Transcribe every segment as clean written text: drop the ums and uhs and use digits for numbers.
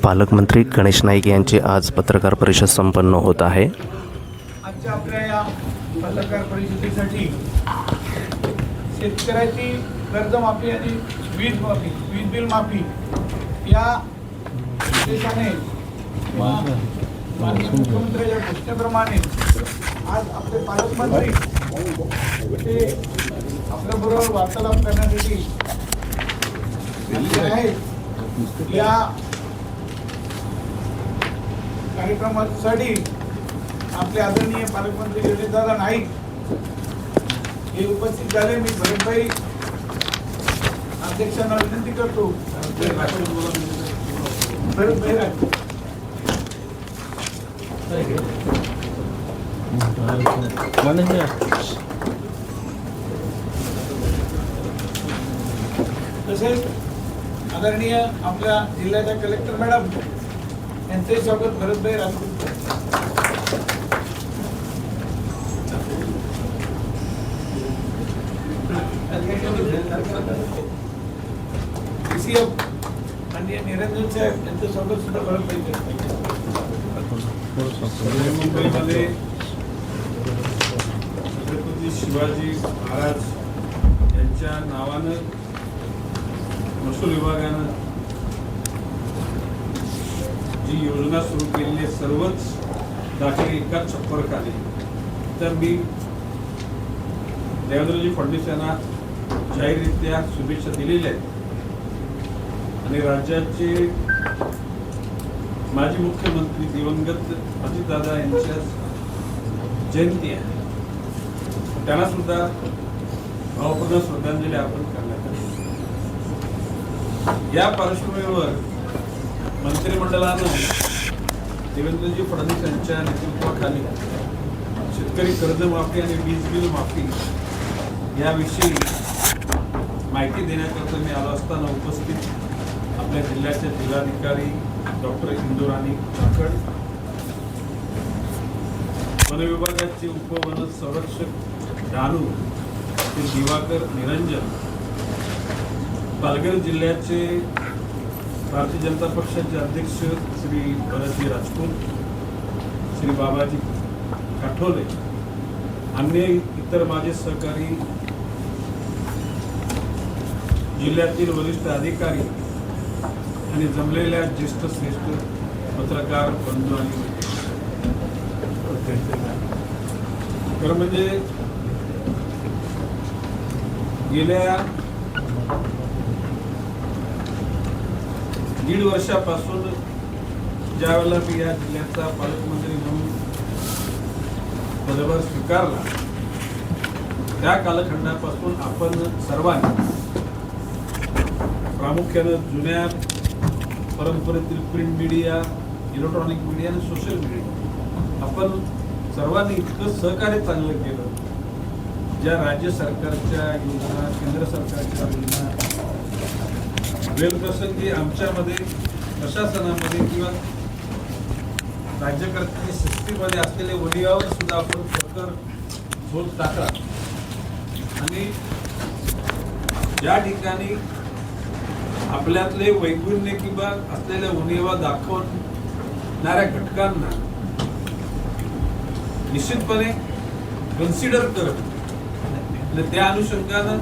पालकमंत्री गणेश नाईक यांची आज पत्रकार परिषद संपन्न होत आहे। आजच्या आपल्या या पत्रकार परिषदेसाठी शेतकऱ्याची कर्जमाफी आणि वीज बिल माफी या उद्देशाने माननीय मुख्यमंत्र्यांच्या घोषणेप्रमाणे आज आपले पालकमंत्री ते आपल्याबरोबर वार्तालाप करण्यासाठी आहेत। या कार्यक्रमासाठी आपले आदरणीय पालकमंत्री गणेशदादा नाईक हे उपस्थित झाले। मी भरतभाई अध्यक्षांना विनंती करतो। तसेच आदरणीय आपल्या जिल्ह्याच्या कलेक्टर मॅडम यांचे स्वागत भरतभाई राजपूत। आणि निरंजन साहेब यांचं स्वागत सुद्धा भरतभाई करतात। मुंबईमध्ये छत्रपती शिवाजी महाराज यांच्या नावानं महसूल विभागानं जी योजना सुरू केलेली सर्वच दाखले एकाच छप्पराखाली, तर मी देवेंद्रजी फडणवीस यांना जाहीररित्या शुभेच्छा दिलेल्या आहेत। आणि राज्याचे माजी मुख्यमंत्री दिवंगत अजितदादा यांच्या जयंती आहे, त्यांना सुद्धा भावपूर्ण श्रद्धांजली अर्पण करण्यात आली। या पार्श्वभूमीवर मंत्रिमंडळानं देवेंद्रजी फडणवीस यांच्या नेतृत्वाखाली शेतकरी कर्जमाफी आणि वीज बिल माफी याविषयी माहिती देण्याकरता मी आलो असताना उपस्थित आपल्या जिल्ह्याचे जिल्हाधिकारी डॉक्टर इंदुराणी काकड, वन विभागाचे उपवन संरक्षक डानू ते दिवाकर निरंजन, पालघर जिल्ह्याचे भारतीय जनता पक्षाचे अध्यक्ष श्री भरतजी राजपूत, श्री बाबाजी काठोले, अन्य इतर माझे सहकारी, जिल्ह्यातील वरिष्ठ अधिकारी आणि जमलेल्या ज्येष्ठ श्रेष्ठ पत्रकार बंधू आणि खरं म्हणजे गेल्या 1.5 वर्षापासून ज्यावेळेला मी या जिल्ह्याचा पालकमंत्री म्हणून पदभार स्वीकारला, त्या कालखंडापासून आपण सर्वांनी प्रामुख्यानं जुन्या परंपरेतील प्रिंट मीडिया, इलेक्ट्रॉनिक मीडिया आणि सोशल मीडिया आपण सर्वांनी इतकं सहकार्य चांगलं केलं। ज्या राज्य सरकारच्या योजना, केंद्र सरकारच्या योजना वेळप्रसंगी आमच्यामध्ये प्रशासनामध्ये किंवा राज्यकर्त्यांच्या सिस्टीममध्ये असलेले वडियावर सुद्धा आपण प्रखर झोत टाकला आणि ज्या ठिकाणी आपल्यातले वैगुण्य किंवा असलेल्या उणिवा दाखवणाऱ्या घटकांना निश्चितपणे कन्सिडर करत त्या अनुषंगानं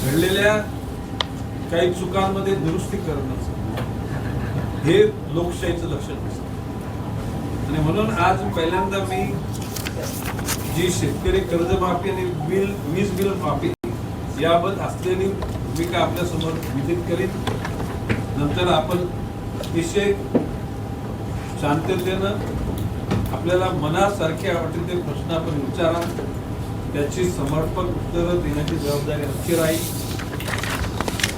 घडलेल्या काही चुकांमध्ये दुरुस्ती करणं हे लोकशाहीचं लक्षण असतं। आणि म्हणून आज पहिल्यांदा मी जी शेतकरी कर्जमाफी आणि वीज बिल माफी याबाबत असलेली भूमिका आपल्या समोर विदित करीन। नंतर आपण अतिशय शांततेनं आपल्याला मनासारखे वाटेल ते प्रश्न आपण विचारा, त्याची समर्पक उत्तरं देण्याची जबाबदारी आमची राहील।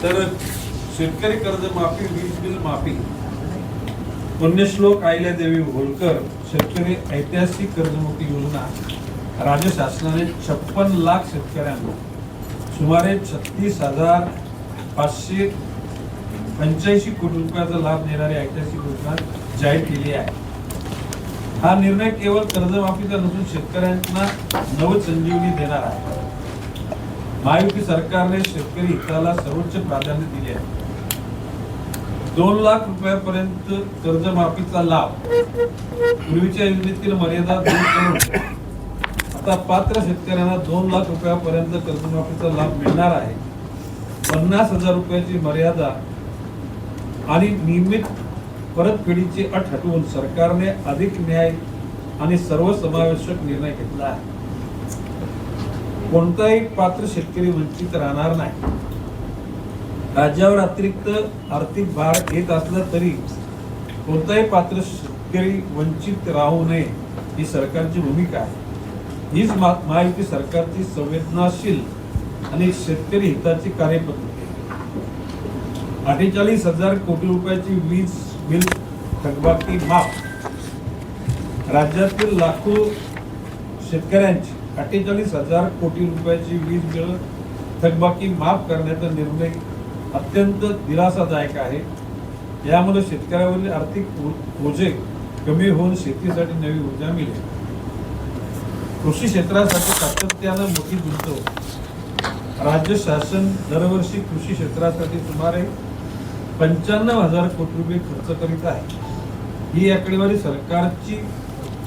तर शेतकरी कर्जमाफी, वीज बिल माफी, पुण्यश्लोक अहिल्यादेवी होळकर शेतकरी ऐतिहासिक कर्जमुक्ती योजना राज्य शासनाने 56 लाख शेतकऱ्यांना सुमारे 36,585 कोटी रुपयाचा लाभ देणारी ऐतिहासिक योजना जाहीर केली आहे। हा निर्णय केवळ कर्जमाफीचा नसून शेतकऱ्यांना नवसंजीवनी देणार आहे। महायुती सरकारने शेतकरी हिताला सर्वोच्च प्राधान्य दिले आहे। 2 लाख रुपयापर्यंत कर्जमाफीचा लाभ, पूर्वीच्या योजनेतील मर्यादा दूर करून आता पात्र शेतकऱ्यांना 2 लाख रुपयापर्यंत कर्जमाफीचा लाभ मिळणार आहे. 50,000 रुपयाची मर्यादा आणि नियमित परतफेडीची अट हटवून सरकारने अधिक न्याय आणि सर्वसमावेशक निर्णय घेतला आहे. कोणताही पात्र शेतकरी वंचित राहणार नाही. राज्यावर अतिरिक्त आर्थिक भार येत असला तरी कोणताही पात्र शेतकरी वंचित राहू नये ही सरकारची भूमिका आहे. हीच महायुती सरकारची संवेदनशील आणि शेतकरी हिताची कार्यपद्धती. 48,000 कोटी रुपयाची वीज बिल थकबाकी माफ. राज्यातील लाखो शेतकऱ्यांची 48,000 कोटी रुपयाची वीज बिल थकबाकी माफ करण्याचा निर्णय अत्यंत दिलासादायक आहे. यामुळे शेतकऱ्यावरील आर्थिक ओझे कमी होऊन शेतीसाठी नवी ऊर्जा मिळेल. कृषी क्षेत्रासाठी सातत्यानं मोठी गुंतवणूक. राज्य शासन दरवर्षी कृषी क्षेत्रासाठी सुमारे 95,000 कोटी रुपये खर्च करीत आहे. ही आकडेवारी सरकारची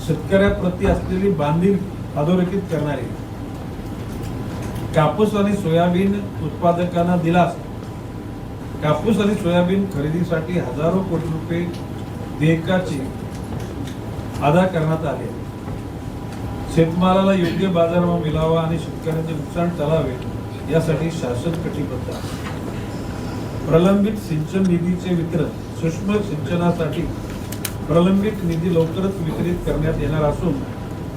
शेतकऱ्याप्रती असलेली बांधील अधोरेखित करणारी. कापूस आणि सोयाबीन उत्पादकांना दिलासा. कापूस आणि सोयाबीन खरेदीसाठी हजारो कोटी रुपये देयकाची अदा करण्यात आले. शेतमालाला योग्य बाजारभाव मिळावा आणि शेतकऱ्यांचे नुकसान टाळावे यासाठी शासन कटिबद्ध आहे. प्रलंबित सिंचन निधीचे वितरण. सूक्ष्म सिंचनासाठी प्रलंबित निधी लवकरच वितरित करण्यात येणार असून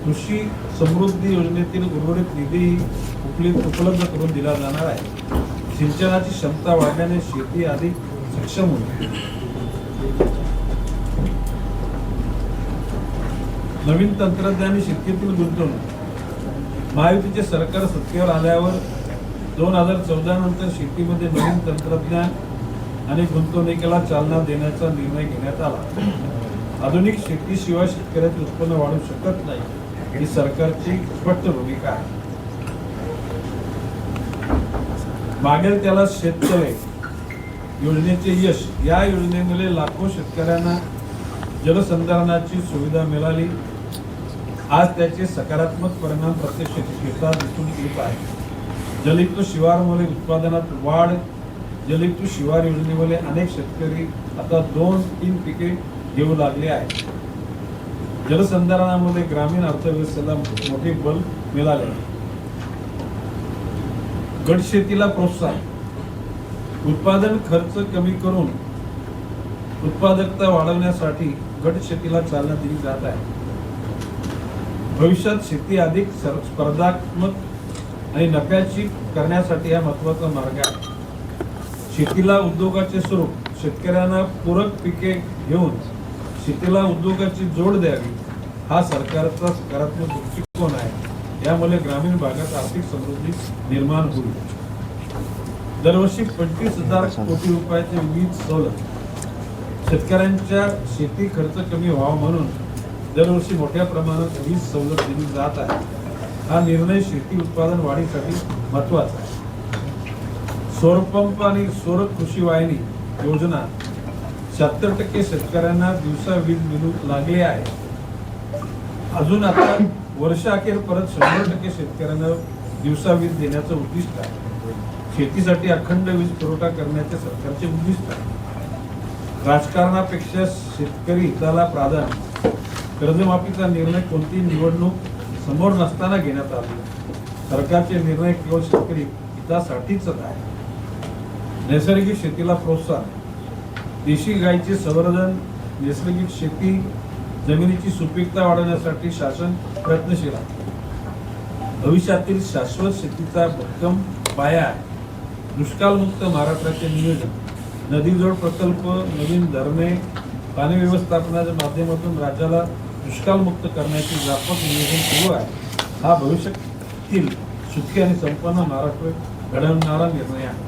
कृषी समृद्धी योजनेतील उर्वरित निधीही उपलब्ध करून दिला जाणार आहे. सिंचनाची क्षमता वाढल्याने शेती अधिक सक्षम होईल. नवीन तंत्रज्ञानी शेतीतील गुंतवणूक. महायुतीचे सरकार सत्तेवर आल्यावर 2014 नंतर शेतीमध्ये नवीन तंत्रज्ञान आणि गुंतवणुकीला चालना देण्याचा निर्णय घेण्यात आला. आधुनिक शेतीशिवाय शेतकऱ्याचे उत्पन्न वाढू शकत नाही ही सरकारची स्पष्ट भूमिका आहे. मागेल त्याला शेततळे योजनेचे यश. या योजनेमुळे लाखो शेतकऱ्यांना जलसंधारणाची सुविधा मिळाली. आज त्याचे सकारात्मक परिणाम प्रत्यक्ष शेतात दिसून येत आहे. जलयुक्त शिवारमुळे उत्पादनात वाढ. जलयुक्त शिवार योजनेमुळे अनेक शेतकरी आता 2-3 पिके घेऊ लागले आहेत. जलसंधारणामुळे ग्रामीण अर्थव्यवस्थेला मोठे बल मिळाले. गट शेतीला प्रोत्साहन. उत्पादन खर्च कमी करून उत्पादकता वाढवण्यासाठी गट शेतीला चालना दिली जात आहे. भविष्यात शेती अधिक स्पर्धात्मक आणि नफ्याची करण्यासाठी हा महत्त्वाचा मार्ग आहे. शेतीला उद्योगाचे स्वरूप. शेतकऱ्यांना पूरक पिके घेऊन शेतीला उद्योगाची जोड द्यावी हा सरकारचा सकारात्मक दृष्टिकोन आहे. यामुळे ग्रामीण भागात आर्थिक समृद्धी निर्माण होईल. दरवर्षी 25,000 कोटी रुपयाचे वीज सवलत. शेतकऱ्यांच्या शेती खर्च कमी व्हावा म्हणून दरवर्षी मोठ्या प्रमाणात वीज सवलत दिली जात आहे. हा निर्णय शेती उत्पादन वाढीसाठी महत्वाचा आहे. सौरपंप आणि सौर कृषी वाहिनी योजना. 76% शेतकऱ्यांना दिवसा वीज मिळू लागले आहे. अजून आता वर्षाअखेर परत 100% शेतकऱ्यांना दिवसा वीज देण्याचं उद्दिष्ट आहे. शेतीसाठी अखंड वीज पुरवठा करण्याचे सरकारचे उद्दिष्ट आहे. राजकारणापेक्षा शेतकरी हिताला प्राधान्य. कर्जमाफीचा निर्णय कोणती निवडणूक समोर नसताना घेण्यात आला. सरकारचे निर्णय केवळ शेतकरी हितासाठीच आहे. नैसर्गिक शेतीला प्रोत्साहन. देशी गायीचे संवर्धन. नैसर्गिक शेती. जमिनीची सुपीकता वाढवण्यासाठी शासन प्रयत्नशील आहे. भविष्यातील शाश्वत शेतीचा भक्कम पाया आहे. दुष्काळमुक्त महाराष्ट्राचे नियोजन. नदीजोड प्रकल्प, नवीन धरणे, पाणी व्यवस्थापनाच्या माध्यमातून राज्याला दुष्काळमुक्त करण्याचे व्यापक नियोजन सुरू आहे. हा भविष्यातील सुखी आणि संपन्न महाराष्ट्र घडवणारा निर्णय आहे.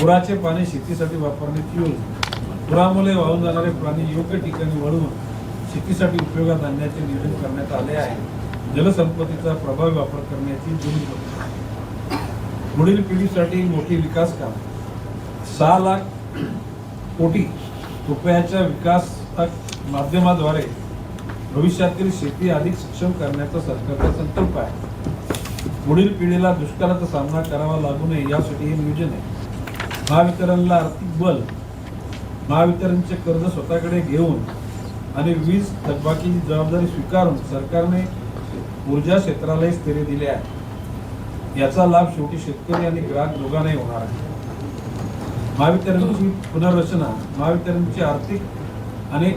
पुराचे पाणी शेतीसाठी वापरण्याची योजना. पुरामुळे वाहून जाणारे पाणी योग्य ठिकाणी वळवून शेतीसाठी उपयोगात आणण्याचे नियोजन करण्यात आले आहे. जलसंपत्तीचा प्रभावी वापर करण्याची जोडणी. पुढील पिढीसाठी मोठी विकास काम. 6 लाख कोटी रुपयाच्या विकास माध्यमाद्वारे भविष्यातील शेती अधिक सक्षम करण्याचा सरकारचा संकल्प आहे. पुढील पिढीला दुष्काळाचा सामना करावा लागू नये यासाठी हे नियोजन आहे. महावितरणला आर्थिक बल, महावितरणचे कर्ज स्वतःकडे घेऊन आणि वीज थकबाकीची जबाबदारी स्वीकारून सरकारने ऊर्जा क्षेत्रालाही स्थैर्य दिले आहे. याचा लाभ शेवटी शेतकरी आणि ग्राहक दोघांनाही होणार आहे. महावितरणची पुनर्रचना, महावितरणची आर्थिक आणि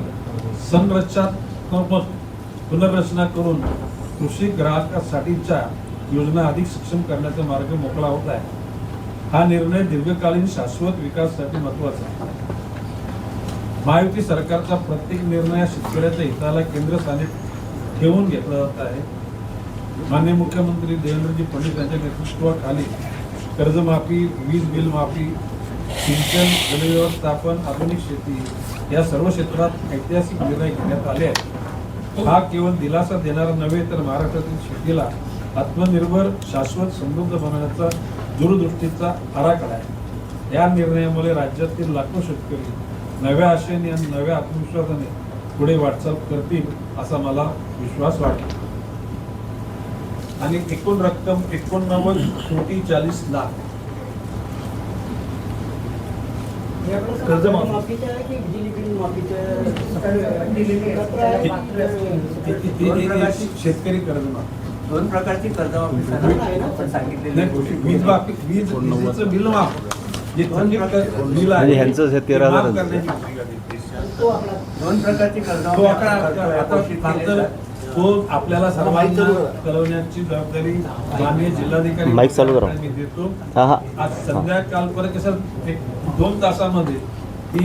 संरचनात्मक पुनर्रचना करून कृषी ग्राहकासाठीच्या योजना अधिक सक्षम करण्याचा मार्ग मोकळा होत आहे. हा निर्णय दीर्घकालीन शाश्वत विकासासाठी महत्वाचा आहे. महायुती सरकारचा प्रत्येक निर्णय शेतकऱ्याच्या हिताला केंद्रस्थानी ठेवून घेतला जात आहे. माननीय मुख्यमंत्री देवेंद्रजी फडणवीस यांच्या नेतृत्वाखाली कर्जमाफी, वीज बिल माफी, सिंचन, जलव्यवस्थापन, आधुनिक शेती या सर्व क्षेत्रात ऐतिहासिक निर्णय घेण्यात आले आहेत. हा केवळ दिलासा देणारा नव्हे तर महाराष्ट्रातील शेतीला आत्मनिर्भर, शाश्वत, समृद्ध बनवण्याचा दूरदृष्टीचा आराखडा आहे. या निर्णयामुळे राज्यातील लाखो शेतकरी नव्या आशेने आणि नव्या आत्मविश्वासाने पुढे वाटचाल करतील असा मला विश्वास वाटतो. आणि एकूण रक्कम 89,40,00,000 कर्जमाफीच्या की बिजली बिल माफीच्या शेतकरी कर्जमाफी, दोन प्रकारची कर्जमाफी आपण सांगितलेली नाही, वीज माफी, वीजचं बिल माफ, जे थकीत बिल आहे म्हणजे ह्यांचं हे 13,000 माफ करण्याची भूमिका घेतली. दोन प्रकारची तो आकडा आता फक्त तो आपल्याला सर्वांना कळवण्याची जबाबदारी माननीय जिल्हाधिकारी माईक चालू करा. मी देतो. हा हा आज संध्याकाळपर्यंत कसं 1-2 तासामध्ये ती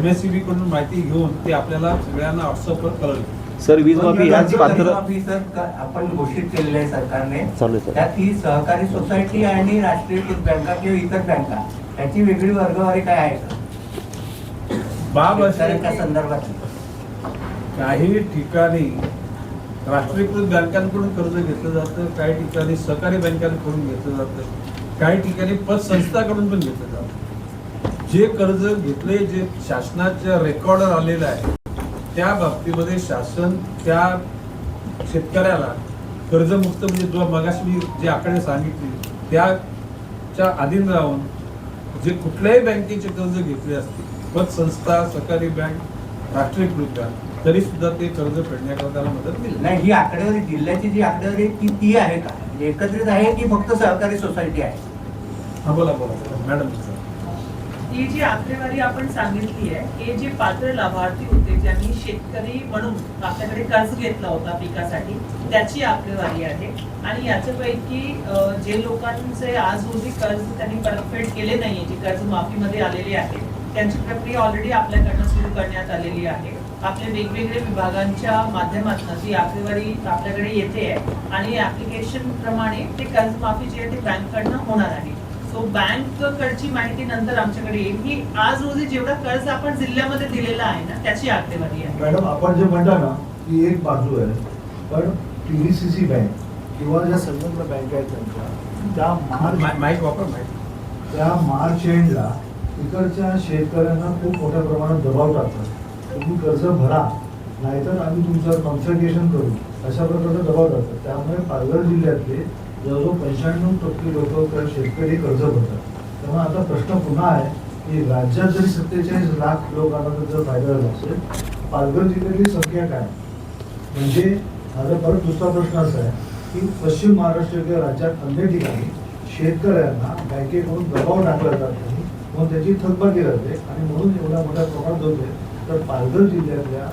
MSCB कडून माहिती घेऊन ती आपल्याला सगळ्यांना व्हॉट्सअपवर कळवली. सर वीज माफी ह्याच पात्र कर्जमाफी सर आपण घोषित केलेलं आहे सरकारने. चालू आहे सर. त्यात ही सहकारी सोसायटी आणि राष्ट्रीयकृत बँका किंवा इतर बँका याची वेगळी वर्गवारी काय आहे का बाब अशी शेतकऱ्यांच्या संदर्भात? काही ठिकाणी राष्ट्रीयकृत बँकांकडून कर्ज घेतलं जातं, काही ठिकाणी सहकारी बँकांकडून घेतलं जातं, काही ठिकाणी पतसंस्थाकडून पण घेतलं जातं. जे कर्ज घेतले, जे शासनाच्या रेकॉर्डवर आलेलं आहे त्या बाबतीमध्ये शासन त्या शेतकऱ्याला कर्जमुक्त, म्हणजे जो मगाशी मी जे आकडे सांगितले त्याच्या अधीन राहून जे कुठल्याही बँकेचे कर्ज घेतले असतील, पतसंस्था, सहकारी बँक, राष्ट्रीयकृत बँक, तरी सुद्धा ते कर्ज फेडण्याकरता त्याला मदत मिळेल. नाही, ही आकडेवारी जिल्ह्याची जी आकडेवारी आहे ती आहे का, म्हणजे एकत्रित आहे की फक्त सहकारी सोसायटी आहे? हा बोला मॅडम. ही जी आकडेवारी आपण सांगितली आहे, हे जे पात्र लाभार्थी होते ज्यांनी शेतकरी म्हणून आपल्याकडे कर्ज घेतला होता पिकासाठी, त्याची आकडेवारी आहे. आणि याच्यापैकी जे लोकांचे आज रोजी कर्ज त्यांनी परतफेड केले नाहीये, जे कर्ज माफीमध्ये आलेले आहे, त्यांची प्रक्रिया ऑलरेडी आपल्याकडनं सुरू करण्यात आलेली आहे. आपल्या वेगवेगळ्या विभागांच्या माध्यमातून ती आकडेवारी आपल्याकडे येते आहे आणि ऍप्लिकेशन प्रमाणे ते कर्ज माफी जी आहे ते बँककडनं होणार आहे. सो बँक कडची माहिती नंतर आमच्याकडे येईल की आज रोजी जेवढा कर्ज आपण जिल्ह्यामध्ये दिलेला आहे ना त्याची आकडेवारी आहे. मॅडम, आपण जे म्हणता ना ती एक बाजू आहे, पण PDCC बँक किंवा ज्या संलग्न बँका आहेत त्यांच्या माईक वापर. त्या मार्च एंडला इकडच्या शेतकऱ्यांना खूप मोठ्या प्रमाणात दबाव टाकतात. तुम्ही कर्ज भरा, नाहीतर आम्ही तुमचं कन्सल्टेशन करू, अशा प्रकारचा दबाव टाकतात. त्यामुळे पालघर जिल्ह्यातले जवळजवळ 95% लोक शेतकरी कर्ज भरतात. त्यामुळे आता प्रश्न पुन्हा आहे की राज्यात जरी 47 लाख लोकांना जर फायदा झाला असेल, पालघर जिल्ह्यातली संख्या काय? म्हणजे माझा परत दुसरा प्रश्न असा आहे की पश्चिम महाराष्ट्र किंवा राज्यात अन्य ठिकाणी शेतकऱ्यांना बँकेकडून दबाव टाकला जात नाही, म्हणून त्याची थकबाकी राहते आणि म्हणून एवढ्या मोठ्या प्रमाणात होते. तर पालघर जिल्ह्यातल्या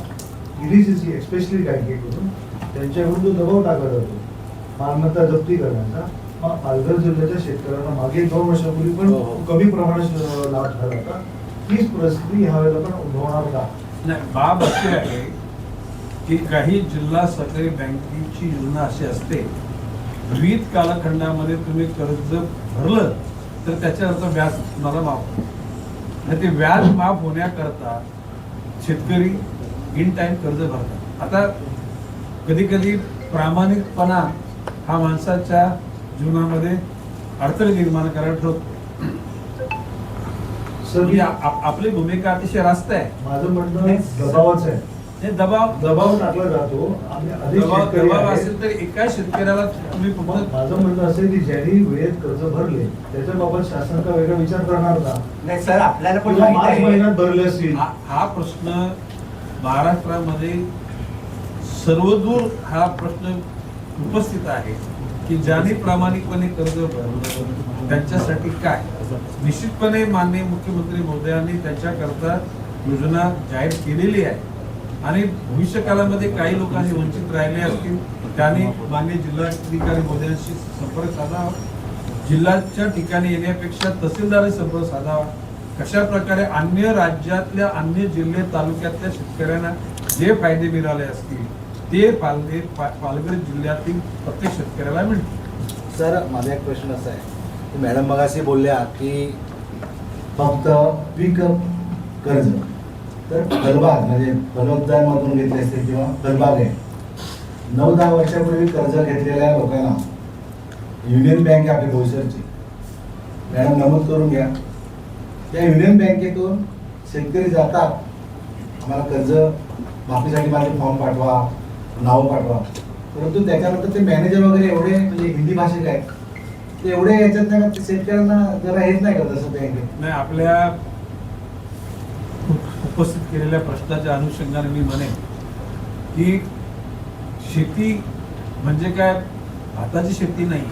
PDCC एक्स्पेशली बँकेकडून त्यांच्याकडून जो दबाव टाकला जातो मालमत्ता जप्ती करण्याचा, मग पालघर जिल्ह्याच्या शेतकऱ्यांना मागे 2 वर्षापूर्वी पण कमी प्रमाणात लाभ झाला होता. तीच परिस्थिती ह्या वेळेला पण उद्भवणार का? नाही, बाब अशी आहे की काही जिल्हा सहकारी बँकेची योजना अशी असते, विविध कालखंडामध्ये तुम्ही कर्ज भरलं तर त्याच्यावरचं व्याज तुम्हाला माफ होतं. आणि ते व्याज माफ होण्याकरता शेतकरी इन टाइम कर्ज भरतात. आता कधी कधी प्रामाणिकपणा हा माणसाच्या जीवनामध्ये अडचणी निर्माण करायला ठरवतो. सर म्हणजे आपली भूमिका अतिशय रास्त आहे. माझं म्हणणं दबावाच आहे. हे दबाव दबाव टाकला जातो. आम्ही अधिक शेतकरी दबाव आहेत. असेल तर एका शेतकऱ्याला तुम्ही मग फक्त माझं म्हणणं असं आहे की ज्यांनी वेळेत कर्ज भरले त्याच्याबाबत शासन का वेगळा विचार करणार का? नाही सर, आपल्याला पण किंवा माहित मार्च आहे. महिन्यात भरले असतील. हा प्रश्न महाराष्ट्रामध्ये सर्वदूर हा प्रश्न उपस्थित आहे की ज्यांनी प्रामाणिकपणे कर्ज भरलं त्यांच्यासाठी काय. निश्चितपणे माननीय मुख्यमंत्री महोदयांनी त्यांच्याकरता योजना जाहीर केलेली आहे आणि भविष्य काळामध्ये काही लोकांनी वंचित राहिले असतील त्यांनी माननीय जिल्हाधिकारी महोदयांशी संपर्क साधावा. जिल्ह्याच्या ठिकाणी येण्यापेक्षा तहसीलदारांशी संपर्क साधावा. कशा प्रकारे अन्य राज्यातल्या अन्य जिल्हे तालुक्यातल्या शेतकऱ्यांना जे फायदे मिळाले असतील ते फायदे पालघर जिल्ह्यातील प्रत्येक शेतकऱ्याला मिळतील. सर माझा एक प्रश्न असा आहे की मॅडम मगाशी बोलल्या की फक्त पीक कर्ज तर फलबाग म्हणजे फलोद्यानामधून घेतले असते किंवा फलबाग आहे 9-10 वर्षापूर्वी कर्ज घेतलेल्या लोकांना युनियन बँक आहे आपली भोईसरची मॅडम नमूद करून घ्या. त्या युनियन बँकेतून शेतकरी जातात आम्हाला कर्ज माफीसाठी माझे फॉर्म पाठवा नाव पाठवा परंतु त्याच्यानंतर ते मॅनेजर वगैरे एवढे म्हणजे हिंदी भाषिक आहेत ते एवढे याच्यात नाही का शेतकऱ्यांना जरा हेच नाही करत असं बँकेत. नाही आपल्या उपस्थित केलेल्या प्रश्नाच्या अनुषंगाने मी म्हणेन की शेती म्हणजे काय भाताची शेती नाही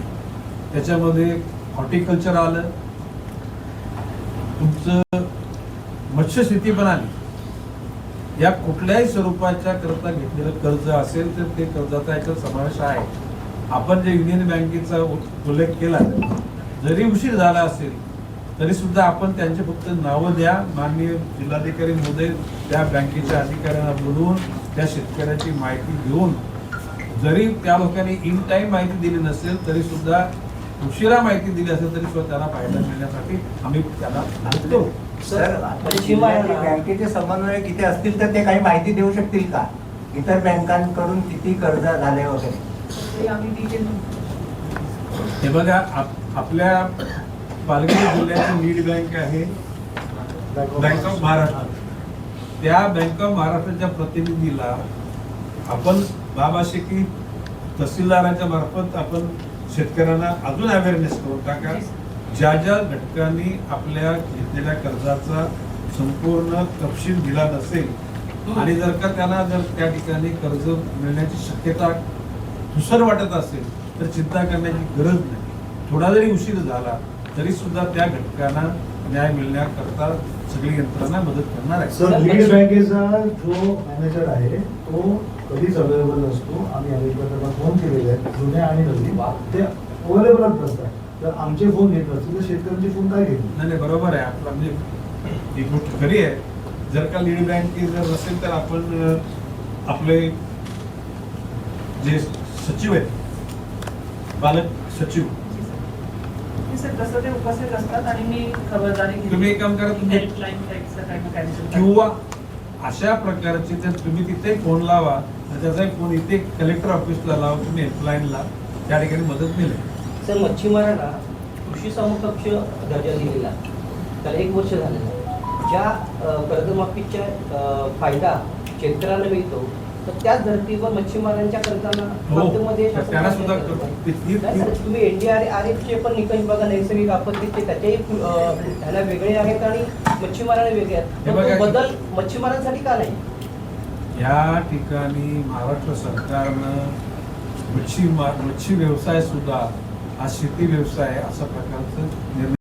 त्याच्यामध्ये हॉर्टिकल्चर आलं तुमचं मत्स्यशेती पण आली. या कुठल्याही स्वरूपाच्या करता घेतलेलं कर्ज असेल तर ते कर्जाचा याच्यात समावेश आहे. आपण जे युनियन बँकेचा उल्लेख केला जरी उशीर झाला असेल तरी सुद्धा आपण त्यांचे फक्त नावं द्या. माननीय जिल्हाधिकारी महोदय त्या बँकेच्या अधिकाऱ्यांना बोलवून त्या शेतकऱ्याची माहिती घेऊन जरी त्या लोकांनी इन टाइम माहिती दिली नसेल तरी सुद्धा उशिरा माहिती दिली असेल तरी सुद्धा त्यांना फायदा मिळण्यासाठी आम्ही त्याला बोलतो. सर, बँकेचे समन्वय किती असतील तर ते काही माहिती देऊ शकतील का इतर बँकांकडून किती कर्ज झाले वगैरे. ते आम्ही डिटेल हे बघा आपल्या पालघर जिल्ह्याची लीड बँक आहे बँक ऑफ महाराष्ट्र. त्या बँक ऑफ महाराष्ट्राच्या प्रतिनिधीला आपण बाबाशे की तहसीलदारांच्या मार्फत आपण शेतकऱ्यांना अजून अवेअरनेस करून टाका. ज्या ज्या घटकांनी आपल्या घेतलेल्या कर्जाचा संपूर्ण तपशील दिला नसेल आणि जर का त्यांना जर त्या ठिकाणी कर्ज मिळण्याची शक्यता धुसर वाटत असेल तर चिंता करण्याची गरज नाही. थोडा जरी उशीर झाला तरी सुद्धा त्या घटकांना न्याय मिळण्याकरता सगळी यंत्रणा मदत करणार आहे. सर लीड बँकेचा जो मॅनेजर आहे तो कधीच अवेलेबल नसतो. आम्ही अनेक त्यांना फोन केलेले आहेत जुन्या आणि नवीन ते अवेलेबलच नसतात. तर आमचे फोन घेत नसतील तर शेतकऱ्यांचे फोन काय घेतील. नाही बरोबर आहे आपला म्हणजे ही गोष्ट खरी आहे. जर का लीड बँक जर नसेल तर आपण आपले जे सचिव आहेत पालक सचिव सर तसं ते उपस्थित असतात आणि मी खबरदारी तुम्ही एक काम करा तुम्ही हेल्पलाईन टाईपचं काही ना काही किंवा अशा प्रकारचे जर तुम्ही तिथे फोन लावा तर त्याचा एक फोन इथे कलेक्टर ऑफिसला लावा तुम्ही हेल्पलाईनला त्या ठिकाणी मदत मिळेल. सर मच्छीमारांना कृषी समकक्ष दर्जा दिलेला त्याला 1 वर्ष झालेलं आहे. ज्या कर्जमाफीचा फायदा शेतकऱ्यांना मिळतो तर त्याच धर्तीवर मच्छीमारांच्या कर्जांना माध्यमध्ये त्यांना सुद्धा तुम्ही NDRF चे पण निकष बघा नैसर्गिक आपत्तीचे त्याच्याही ह्याला वेगळे आहेत आणि मच्छीमारांना वेगळे आहेत. हे पण बघा तो बदल मच्छीमारांसाठी का नाही. या ठिकाणी महाराष्ट्र सरकारनं मच्छी व्यवसाय सुद्धा हा शेती व्यवसाय अशा प्रकारचं निर्णय